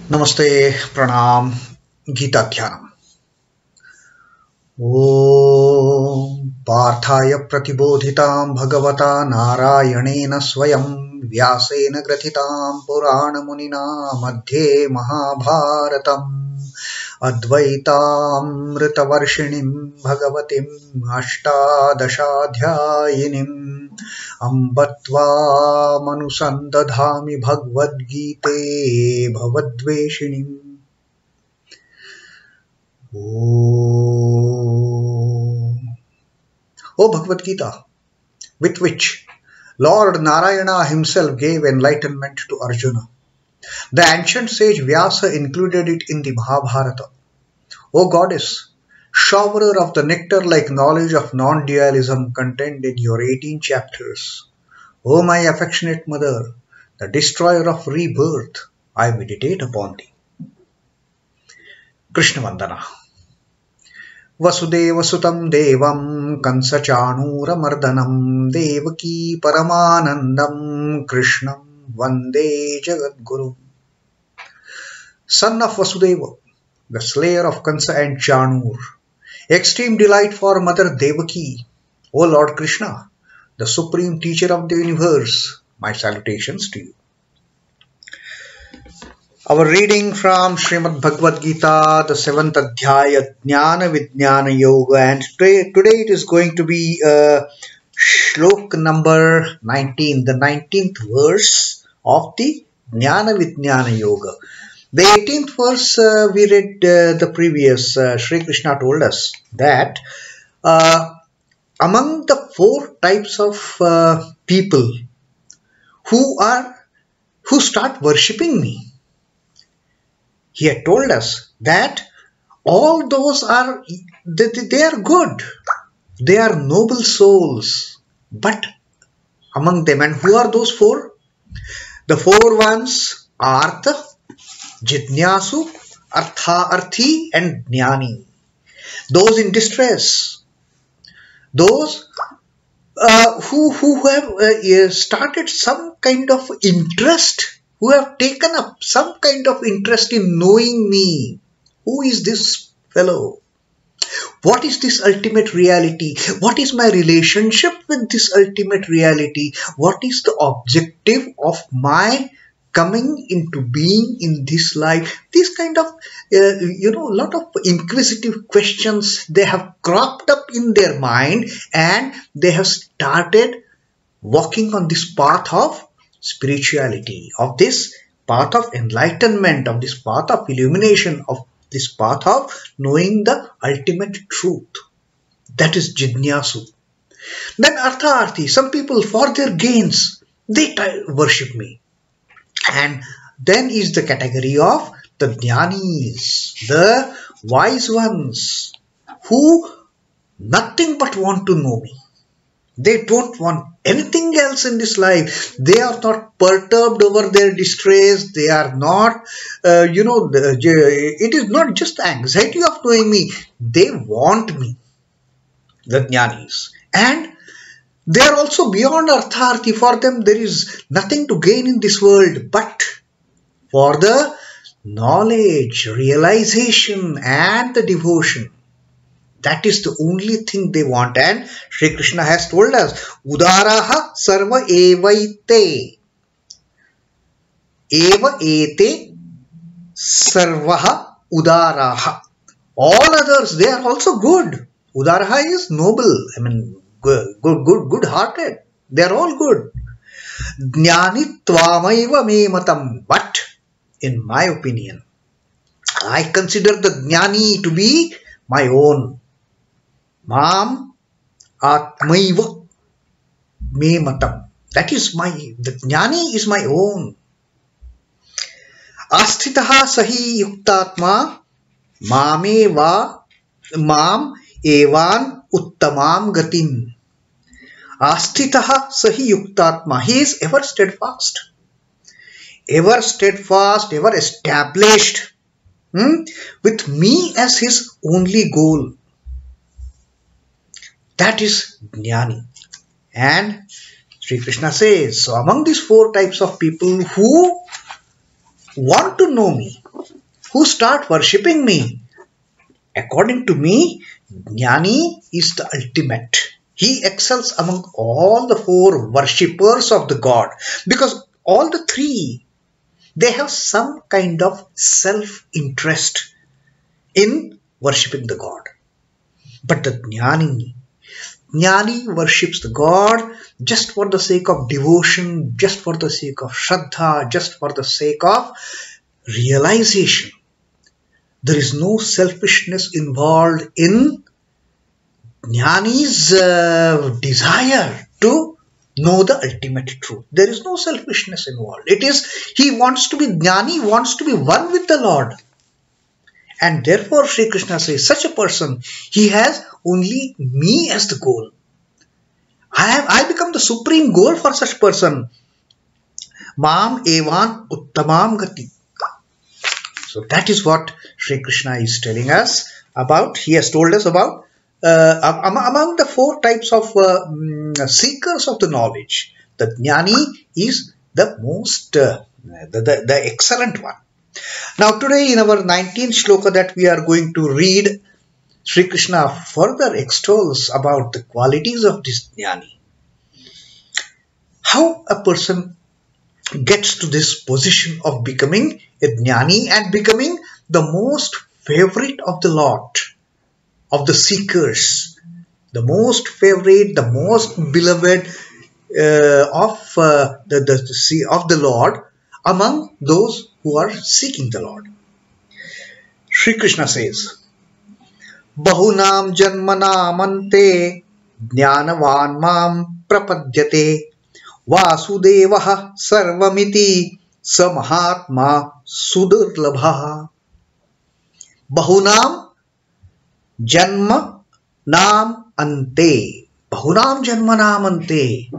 Namaste, Pranam, Gita Dhyanam. Om Parthaya Pratibodhitam Bhagavata Narayanena Swayam Vyasena Grathitam Purana Munina Madhye Mahabharatam Advaitam Ritavarshinim Bhagavatim Ashtadashadhyayinim Ambatva Manusandadhami Bhagavad Gite Bhavadveshinim. O Bhagavad Gita, with which Lord Narayana himself gave enlightenment to Arjuna. The ancient sage Vyasa included it in the Mahabharata. O Goddess, showerer of the nectar-like knowledge of non-dualism contained in your 18 chapters. O my affectionate mother, the destroyer of rebirth, I meditate upon thee. Krishna Vandana. Vasudeva sutam devam kansa chanura mardanam devaki paramanandam krishnam vande jagadguru. Son of Vasudeva, the slayer of Kansa and Chanur, extreme delight for Mother Devaki, O Lord Krishna, the supreme teacher of the universe, my salutations to you. Our reading from Srimad Bhagavad Gita, the 7th Adhyaya, Dnyāna Vidyāna Yoga, and today it is going to be Shloka number 19, the 19th verse of the Dnyāna Vidyāna Yoga. The 18th verse we read the previous. Sri Krishna told us that among the 4 types of people who start worshipping me, he had told us that all those they are good, they are noble souls, but among them, and who are those 4? The 4 ones are the Jidnyasu, Arthi and Dnyāni. Those in distress, those who have started some kind of interest, who have taken up some kind of interest in knowing me. Who is this fellow? What is this ultimate reality? What is my relationship with this ultimate reality? What is the objective of my coming into being in this life? This kind of, lot of inquisitive questions, they have cropped up in their mind, and they have started walking on this path of spirituality, of this path of enlightenment, of this path of illumination, of this path of knowing the ultimate truth. That is Jidnyasu. Then Artha-arthi, some people for their gains, they worship me. And then is the category of the Dnyānis, the wise ones, who nothing but want to know me. They don't want anything else in this life. They are not perturbed over their distress. They are not, it is not just the anxiety of knowing me. They want me, the Dnyānis. And they are also beyond Artha-arthi. For them, there is nothing to gain in this world but for the knowledge, realization, and the devotion. That is the only thing they want. And Sri Krishna has told us, Udaraha sarva evaite. Eva ete sarvaha udaraha. All others, they are also good. Udaraha is noble. I mean, good-hearted. They are all good. Jnani tvamaiva me matam. But, in my opinion, I consider the Jnani to be my own. Mam atmaiva me matam. That is the Jnani is my own. Asthitaha sahi yuktatma mam evan uttamam gatim. Asthitaha sahi yuktatma. He is ever steadfast, ever established, with me as his only goal. That is Jnani. And Sri Krishna says, so among these 4 types of people who want to know me, who start worshipping me, according to me, Jnani is the ultimate. He excels among all the four worshippers of the God, because all the three, they have some kind of self-interest in worshipping the God. But the Jnani worships the God just for the sake of devotion, just for the sake of Shraddha, just for the sake of realization. There is no selfishness involved in Jnani's desire to know the ultimate truth. There is no selfishness involved. It is, he wants to be, Jnani wants to be one with the Lord. And therefore Sri Krishna says, such a person, he has only me as the goal. I become the supreme goal for such person. Mam evan uttamam gati. So that is what Sri Krishna is telling us about. He has told us about among the four types of seekers of the knowledge, the Jnani is the most, the excellent one. Now today in our 19th shloka that we are going to read, Sri Krishna further extols about the qualities of this Jnani. How a person gets to this position of becoming a Jnani and becoming the most favorite of the lot, of the seekers, the most favorite, the most beloved of the Lord among those who are seeking the Lord. Sri Krishna says, bahūnāṁ janmanām ante jñānavān māṁ prapadyate vāsudevaḥ sarvamiti sa mahātmā su-durlabhaḥ. Bahūnāṁ janmanām ante. Bahūnāṁ janmanām ante.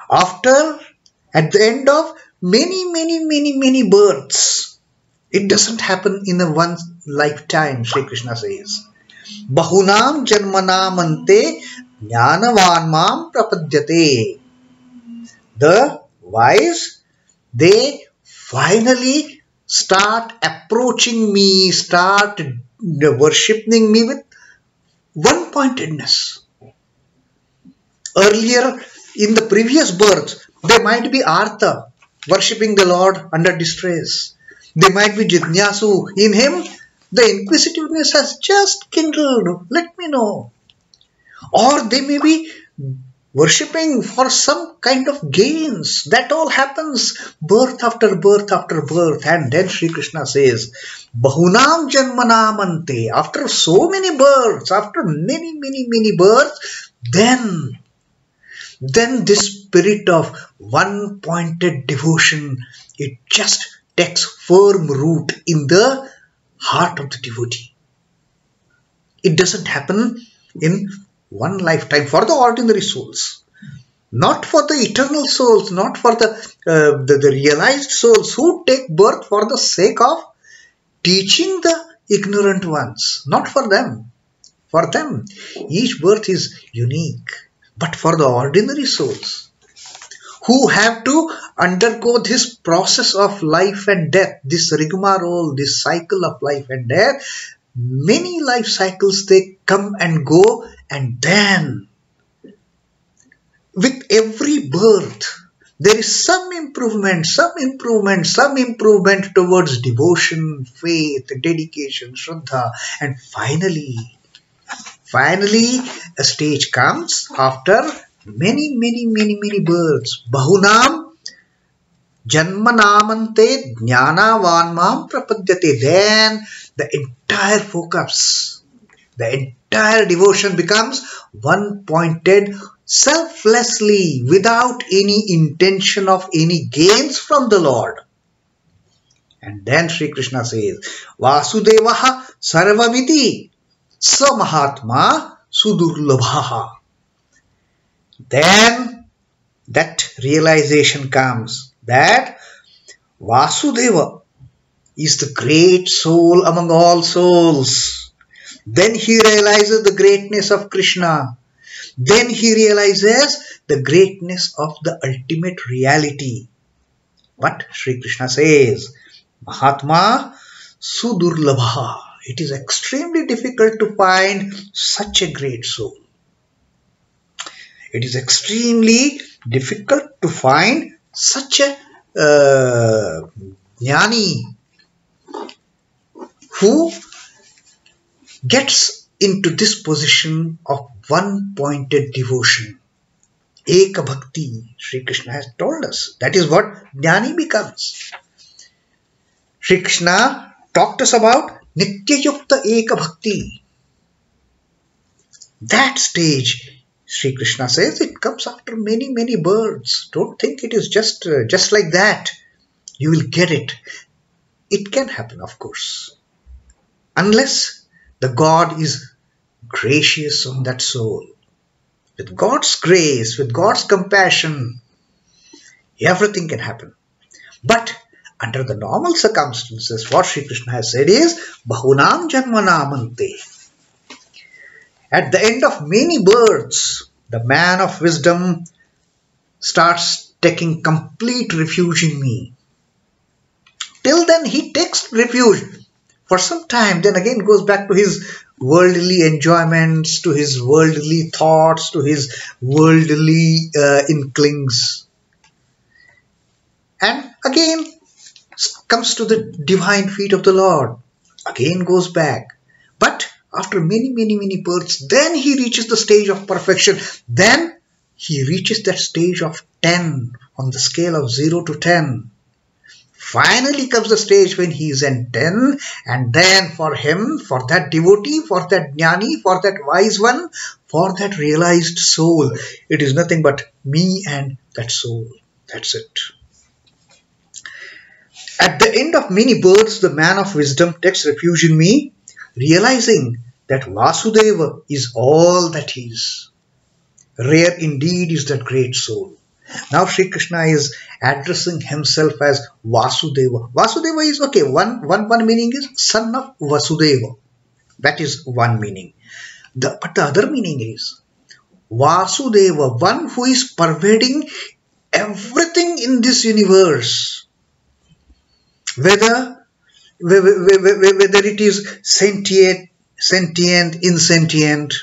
After, at the end of many births, it doesn't happen in a one lifetime, Sri Krishna says. Bahūnāṁ janmanām ante jñānavān māṁ prapadyate. The wise, they finally start approaching me, start worshipping me with one-pointedness. Earlier, in the previous birth, they might be Artha, worshipping the Lord under distress. They might be Jitnyasu. In him, the inquisitiveness has just kindled. Let me know. Or they may be worshipping for some kind of gains. That all happens birth after birth after birth. And then Sri Krishna says, bahūnāṁ janmanām ante. After so many births, after many births, then this spirit of one-pointed devotion, it just takes firm root in the heart of the devotee. It doesn't happen in one lifetime for the ordinary souls, not for the eternal souls, not for the realized souls who take birth for the sake of teaching the ignorant ones. Not for them. For them, each birth is unique. But for the ordinary souls who have to undergo this process of life and death, this rigmarole, this cycle of life and death, many life cycles, they come and go, and then with every birth there is some improvement towards devotion, faith, dedication, Shraddha, and finally a stage comes after many births. Bahūnāṁ janmanām ante jñānavān māṁ prapadyate. Then the entire focus, the entire devotion becomes one-pointed, selflessly, without any intention of any gains from the Lord. And then Sri Krishna says, vāsudevaḥ sarvamiti sa mahātmā su-durlabhaḥ. Then that realization comes that Vasudeva is the great soul among all souls. Then he realizes the greatness of Krishna. Then he realizes the greatness of the ultimate reality. But Sri Krishna says, mahātmā, su-durlabhaḥ. It is extremely difficult to find such a great soul. It is extremely difficult to find such a jnani who gets into this position of one-pointed devotion. Eka bhakti, Sri Krishna has told us. That is what jnani becomes. Sri Krishna talked us about nitya yukta eka bhakti. That stage, Sri Krishna says, it comes after many, many births. Don't think it is just like that. You will get it. It can happen, of course. Unless the God is gracious on that soul. With God's grace, with God's compassion, everything can happen. But under the normal circumstances, what Sri Krishna has said is, bahūnāṁ janmanām ante. At the end of many births, the man of wisdom starts taking complete refuge in me. Till then he takes refuge for some time, then again goes back to his worldly enjoyments, to his worldly thoughts, to his worldly inklings. And again comes to the divine feet of the Lord. Again goes back. But after many, many, many births, then he reaches the stage of perfection. Then he reaches that stage of 10 on the scale of 0 to 10. Finally comes the stage when he is in 10, and then for him, for that devotee, for that jnani, for that wise one, for that realized soul, it is nothing but me and that soul. That's it. At the end of many births, the man of wisdom takes refuge in me, realizing that Vasudeva is all that he is. Rare indeed is that great soul. Now Sri Krishna is addressing himself as Vasudeva. Vasudeva is okay. One meaning is son of Vasudeva. That is one meaning. But the other meaning is Vasudeva, one who is pervading everything in this universe. Whether it is sentient, insentient,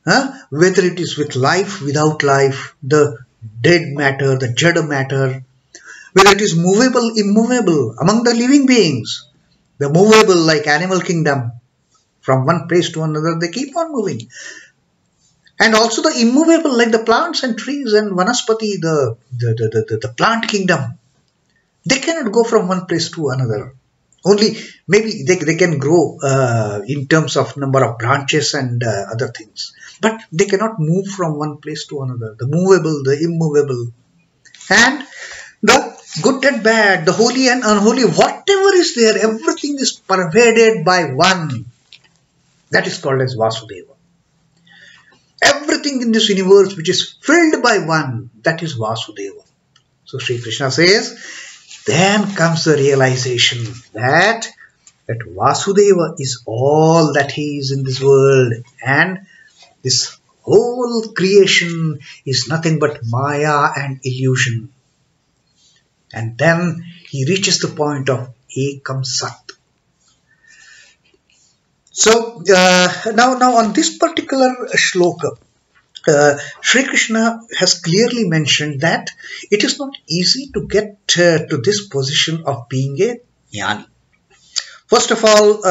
whether it is with life, without life, the dead matter, the jada matter, whether it is movable, immovable among the living beings, the movable like animal kingdom, from one place to another they keep on moving, and also the immovable like the plants and trees and vanaspati, the plant kingdom, they cannot go from one place to another. Only maybe they can grow in terms of number of branches and other things. But they cannot move from one place to another. The movable, the immovable. And the good and bad, the holy and unholy, whatever is there, everything is pervaded by one. That is called as Vasudeva. Everything in this universe which is filled by one, that is Vasudeva. So Sri Krishna says, then comes the realization that Vasudeva is all that he is in this world, and this whole creation is nothing but Maya and illusion. And then he reaches the point of Ekam Sat. So now on this particular shloka, Sri Krishna has clearly mentioned that it is not easy to get to this position of being a jnani. First of all,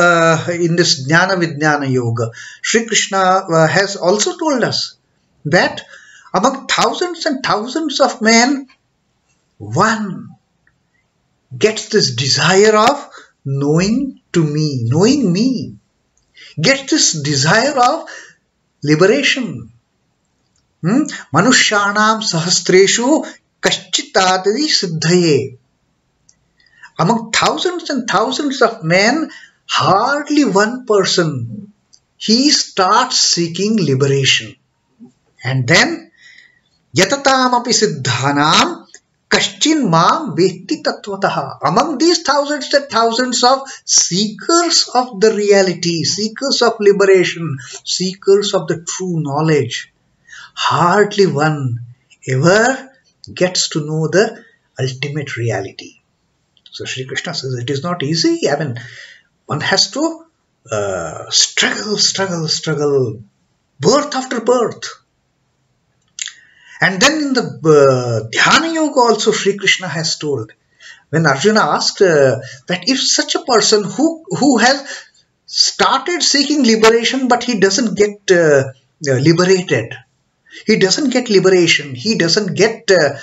in this Jnana Vidyaan Yoga, Sri Krishna has also told us that among thousands and thousands of men, one gets this desire of knowing me, gets this desire of liberation. Manushyanam sahastreshu kaschitadadi siddhaye. Among thousands and thousands of men, hardly one person, he starts seeking liberation. And then, yatatam api siddhanam kaschin mam vetti tattvataha. Among these thousands and thousands of seekers of the reality, seekers of liberation, seekers of the true knowledge, hardly one ever gets to know the ultimate reality. So Sri Krishna says it is not easy. I mean, one has to struggle, birth after birth. And then in the Dhyana Yoga also Sri Krishna has told, when Arjuna asked that if such a person who has started seeking liberation but he doesn't get liberated, he doesn't get liberation, he doesn't get the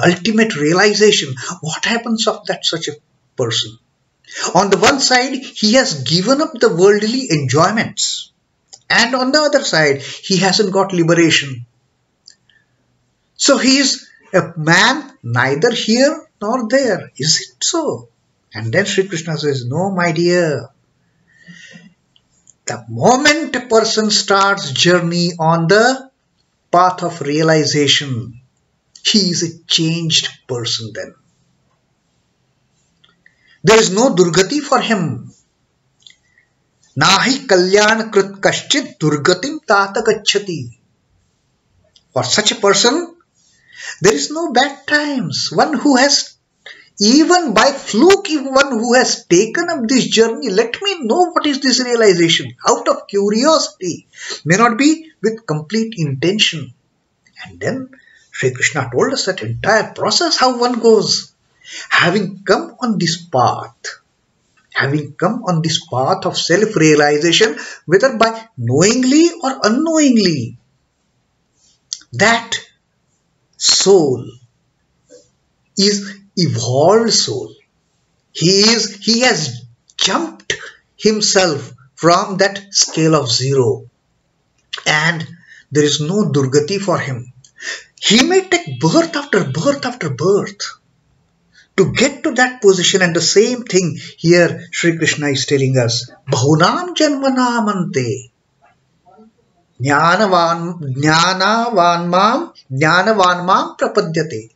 ultimate realization, what happens of that such a person? On the one side, he has given up the worldly enjoyments, and on the other side, he hasn't got liberation. So he is a man neither here nor there. Is it so? And then Sri Krishna says, no, my dear. The moment a person starts journey on the path of realization, he is a changed person then. There is no durgati for him. Nahi kalyan krit kaschit durgatim tata gacchati. For such a person, there is no bad times. One who has, even by fluke, one who has taken up this journey, let me know what is this realization. Out of curiosity, may not be with complete intention. And then Sri Krishna told us that entire process, how one goes. Having come on this path of self-realization, whether by knowingly or unknowingly, that soul is evolved soul. He has jumped himself from that scale of zero, and there is no durgati for him. He may take birth after birth after birth to get to that position, and the same thing here Sri Krishna is telling us. Bahūnāṁ janmanām ante. Jñānavān prapadyate.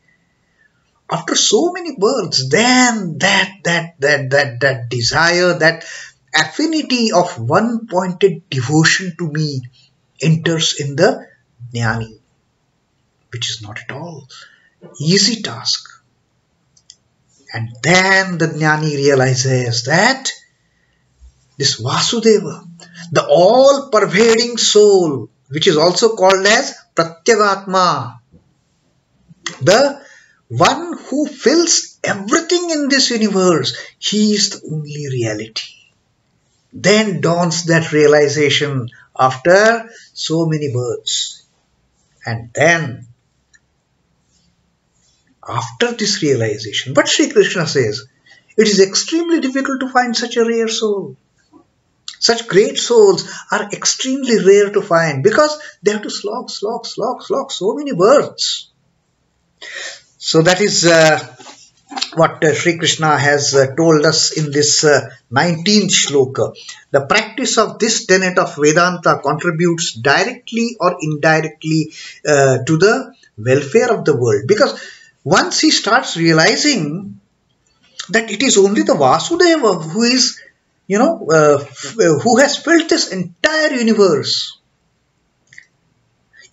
After so many births, then that desire, that affinity of one-pointed devotion to me enters in the Dnyāni, which is not at all easy task. And then the Dnyāni realizes that this Vasudeva, the all-pervading soul, which is also called as pratyagātmā, the one who fills everything in this universe, he is the only reality. Then dawns that realization after so many births. And then, after this realization, but Sri Krishna says, it is extremely difficult to find such a rare soul. Such great souls are extremely rare to find because they have to slog so many births. So that is what Sri Krishna has told us in this 19th Shloka. The practice of this tenet of Vedanta contributes directly or indirectly to the welfare of the world, because once he starts realizing that it is only the Vasudeva who is, who has filled this entire universe.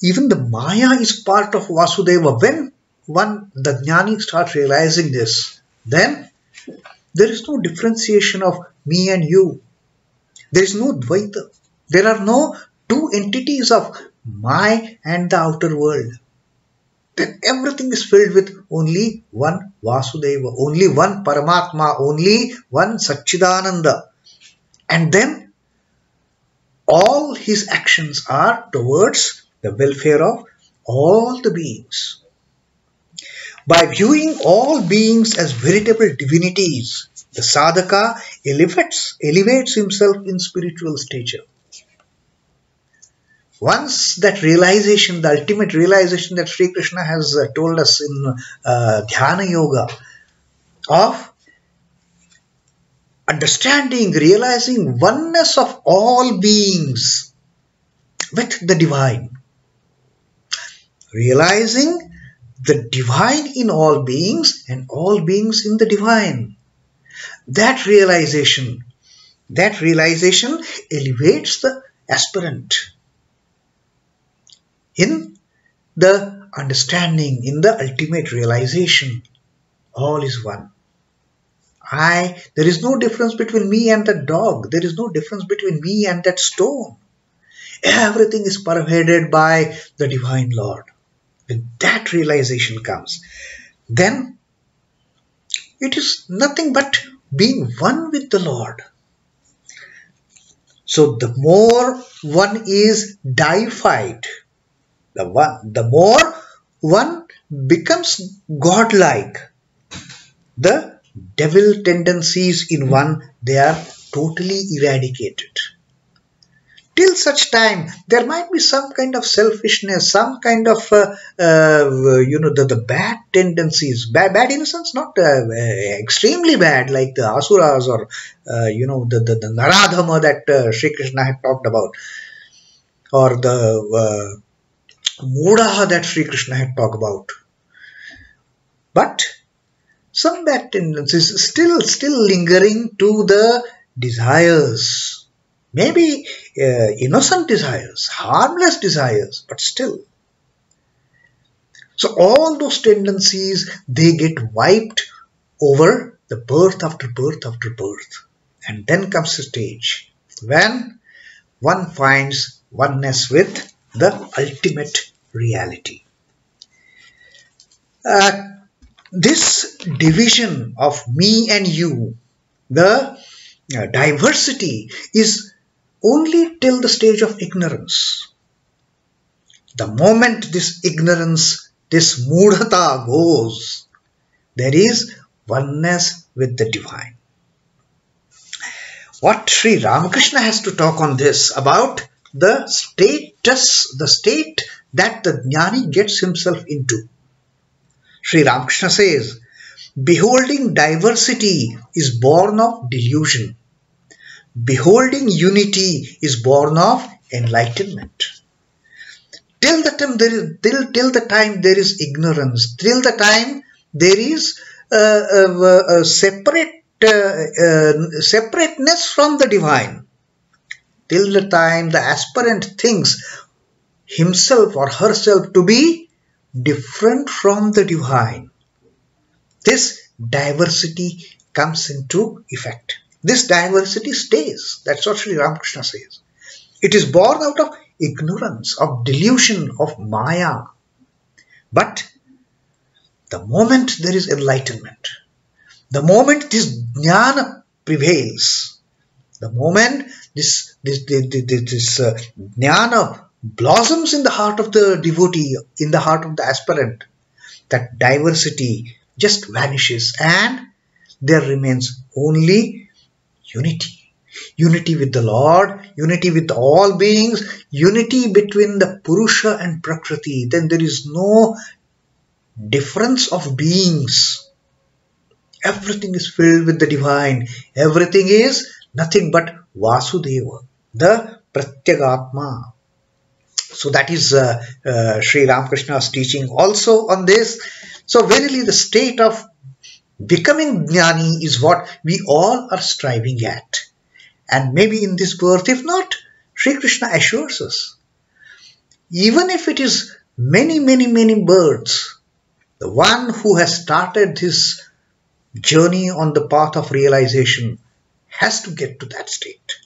Even the Maya is part of Vasudeva. When the Dnyāni starts realizing this, then there is no differentiation of me and you. There is no Dvaita. There are no two entities of my and the outer world. Then everything is filled with only one Vasudeva, only one Paramatma, only one Satchidananda. And then all his actions are towards the welfare of all the beings. By viewing all beings as veritable divinities, the sadhaka elevates himself in spiritual stature. Once that realization, the ultimate realization that Sri Krishna has told us in Dhyana Yoga of understanding, realizing oneness of all beings with the divine, realizing the divine in all beings and all beings in the divine. That realization elevates the aspirant in the understanding, in the ultimate realization. All is one. There is no difference between me and that dog. There is no difference between me and that stone. Everything is pervaded by the Divine Lord. When that realization comes, then it is nothing but being one with the Lord. So the more one is deified, the more one becomes godlike. The devil tendencies in one, they are totally eradicated. Till such time, there might be some kind of selfishness, some kind of, the bad tendencies. Bad in a sense, not extremely bad, like the asuras or, the naradhama that Sri Krishna had talked about. Or the mudaha that Sri Krishna had talked about. But some bad tendencies still lingering to the desires. Maybe innocent desires, harmless desires, but still. So all those tendencies, they get wiped over the birth after birth after birth. And then comes the stage when one finds oneness with the ultimate reality. This division of me and you, the diversity, is only till the stage of ignorance. The moment this ignorance, this mudhata goes, there is oneness with the divine. What Sri Ramakrishna has to talk on this about the status, the state that the jnani gets himself into. Sri Ramakrishna says, beholding diversity is born of delusion. Beholding unity is born of enlightenment. Till the time there is ignorance, till the time there is a separateness from the divine, till the time the aspirant thinks himself or herself to be different from the divine, this diversity comes into effect. This diversity stays. That's what Sri Ramakrishna says. It is born out of ignorance, of delusion, of maya. But the moment there is enlightenment, the moment this jnana prevails, the moment this jnana blossoms in the heart of the devotee, in the heart of the aspirant, that diversity just vanishes and there remains only unity. Unity with the Lord, unity with all beings, unity between the Purusha and Prakriti. Then there is no difference of beings. Everything is filled with the divine. Everything is nothing but Vasudeva, the prapadyate. So that is Sri Ramakrishna's teaching also on this. So verily the state of becoming jnani is what we all are striving at. And maybe in this birth, if not, Sri Krishna assures us, even if it is many births, the one who has started his journey on the path of realization has to get to that state,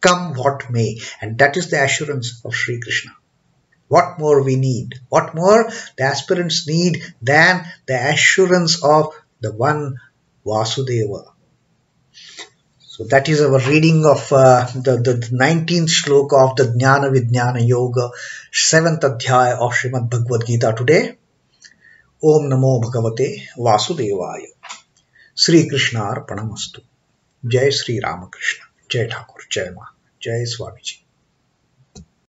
come what may. And that is the assurance of Sri Krishna. What more we need? What more the aspirants need than the assurance of the one Vasudeva? So that is our reading of the 19th Shloka of the Dnyāna Vidyāna Yoga, 7th Adhyaya of Srimad Bhagavad Gita today. Om Namo Bhagavate Vasudevaya. Sri Krishna Arpanamastu. Jai Sri Ramakrishna. Jai Thakur. Jai Ma. Jai Swamiji.